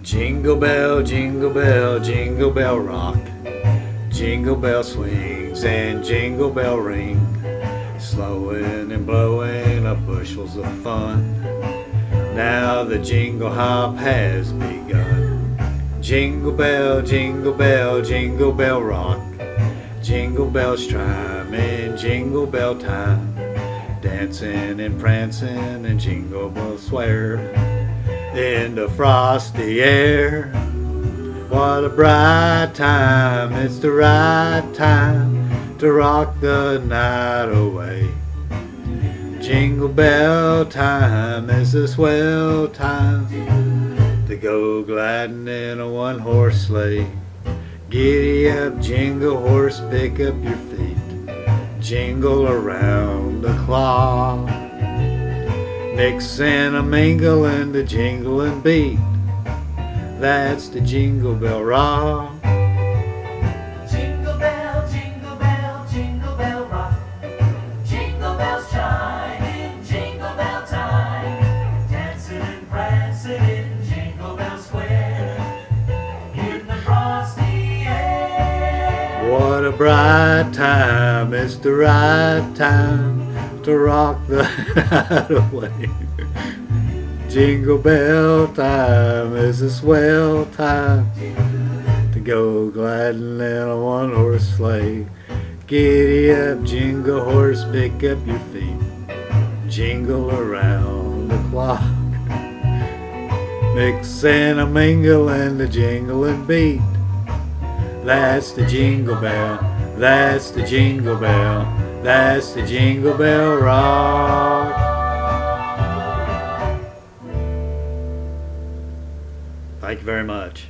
jingle bell rock. Jingle bell swings and jingle bell ring, slowing and blowing up bushels of fun. Now the jingle hop has begun. Jingle bell rock. Jingle bells chime in jingle bell time, dancing and prancing and jingle bells swear in the frosty air. What a bright time, it's the right time to rock the night away. Jingle bell time is a swell time to go gliding in a one-horse sleigh. Giddy up, jingle horse, pick up your feet, jingle around the clock. Mix and a mingle and the jingling beat, that's the jingle bell rock. Jingle bell rock. Jingle bells chime in jingle bell time, dancing and prancing in Jingle Bell Square, in the frosty air. What a bright time, it's the right time to rock the night away. Jingle bell time is a swell time to go gliding in a one-horse sleigh. Giddy up, jingle horse, pick up your feet, jingle around the clock. Mix and a mingle and the jingling beat, that's the jingle bell, that's the jingle bell, that's the jingle bell rock. Thank you very much.